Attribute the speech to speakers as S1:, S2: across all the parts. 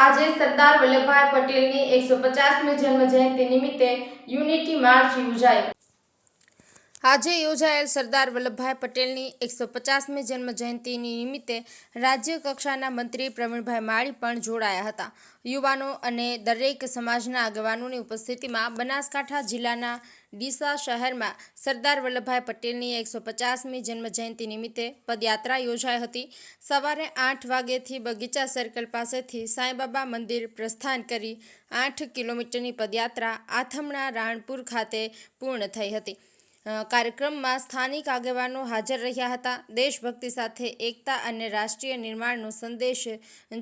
S1: આજે સરદાર વલ્લભભાઈ પટેલની 150મી જન્મ જયંતિ નિમિત્તે યુનિટી માર્ચ યોજાઈ। આજે યોજાયેલ સરદાર વલ્લભભાઈ પટેલની 150મી જન્મ જયંતિ નિમિત્તે રાજ્ય કક્ષાના મંત્રી પ્રવીણભાઈ માળી પણ જોડાયા હતા। યુવાનો અને દરેક સમાજના આગેવાનોની ઉપસ્થિતિમાં બનાસકાંઠા જિલ્લાના ડીસા શહેરમાં સરદાર વલ્લભભાઈ પટેલની 150મી જન્મ જયંતિ નિમિત્તે પદયાત્રા યોજાઈ હતી। સવારે 8 વાગ્યાથી બગીચા સર્કલ પાસેથી સાંઈબાબા મંદિર પ્રસ્થાન કરી 8 કિલોમીટરની પદયાત્રા આથમણા રાણપુર ખાતે પૂર્ણ થઈ હતી। કાર્યક્રમમાં સ્થાનિક આગેવાનો હાજર રહ્યા હતા। દેશભક્તિ સાથે એકતા અને રાષ્ટ્રીય નિર્માણનો સંદેશ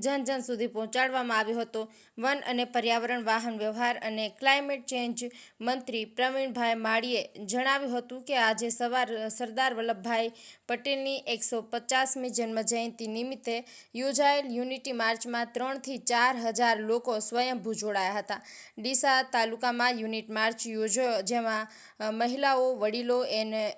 S1: જન જન સુધી પહોંચાડવામાં આવ્યો હતો। વન અને પર્યાવરણ, વાહન વ્યવહાર અને ક્લાઇમેટ ચેન્જ મંત્રી પ્રવીણભાઈ માળીએ જણાવ્યું હતું કે આજે સરદાર વલ્લભભાઈ પટેલની 150મી જન્મ જયંતિ નિમિત્તે યોજાયેલ યુનિટી માર્ચમાં 3 થી 4 હજાર લોકો સ્વયંભૂ જોડાયા હતા। ડીસા તાલુકામાં યુનિટ માર્ચ યોજાયો, જેમાં મહિલાઓ, વડીલો,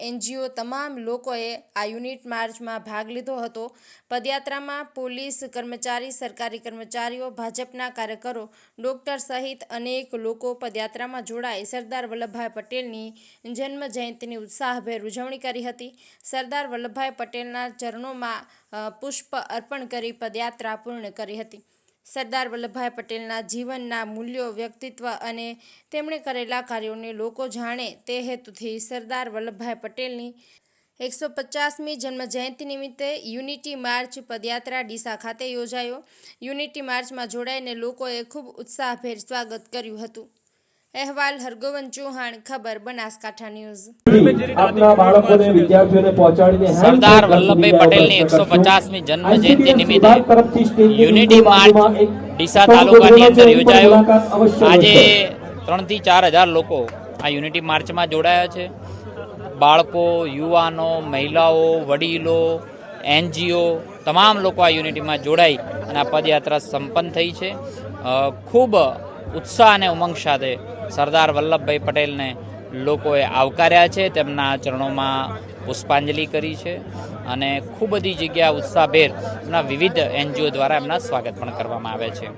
S1: એનજીઓ તમામ લોકોએ આ યુનિટ માર્ચમાં ભાગ લીધો હતો। પદયાત્રામાં પોલીસ કર્મચારી, સરકારી કર્મચારીઓ, ભાજપના કાર્યકરો, ડોક્ટર સહિત અનેક લોકો પદયાત્રામાં જોડાઈ સરદાર વલ્લભભાઈ પટેલની જન્મ જયંતિની ઉત્સાહભેર ઉજવણી કરી હતી। સરદાર વલ્લભભાઈ પટેલના ચરણોમાં પુષ્પ અર્પણ કરી પદયાત્રા પૂર્ણ કરી હતી। સરદાર વલ્લભભાઈ પટેલના જીવનના મૂલ્યો, વ્યક્તિત્વ અને તેમણે કરેલા કાર્યોને લોકો જાણે તે હેતુથી સરદાર વલ્લભભાઈ પટેલની 150મી જન્મ જયંતિ નિમિત્તે યુનિટી માર્ચ પદયાત્રા ડીસા ખાતે યોજાયો। યુનિટી માર્ચમાં જોડાઈને લોકોએ ખૂબ ઉત્સાહભેર સ્વાગત કર્યું હતું। અહેવાલ હરગોવન ચૌહાણ, ખબર બનાસકાંઠા ન્યૂઝ।
S2: આપના બાળકોને, વિદ્યાર્થીઓને પહોંચાડીને
S3: સરદાર વલ્લભભાઈ પટેલની 150મી જન્મ જયંતિ નિમિત્તે યુનિટી માર્ચ ડીસા તાલુકાની અંદર યોજાયો। આજે 3 થી 4 હજાર લોકો આ યુનિટી માર્ચમાં જોડાયા છે। બાળકો, યુવાનો, મહિલાઓ, વડીલો, એનજીઓ તમામ લોકો આ યુનિટીમાં જોડાઈ અને આ પદયાત્રા સંપન્ન થઈ છે। ખૂબ ઉત્સાહ અને ઉમંગ સાથે સરદાર વલ્લભભાઈ પટેલને લોકોએ આવકાર્યા છે, તેમના ચરણોમાં પુષ્પાંજલિ કરી છે અને ખૂબ બધી જગ્યા ઉત્સાહભેર એમના વિવિધ એનજીઓ દ્વારા એમના સ્વાગત પણ કરવામાં આવે છે।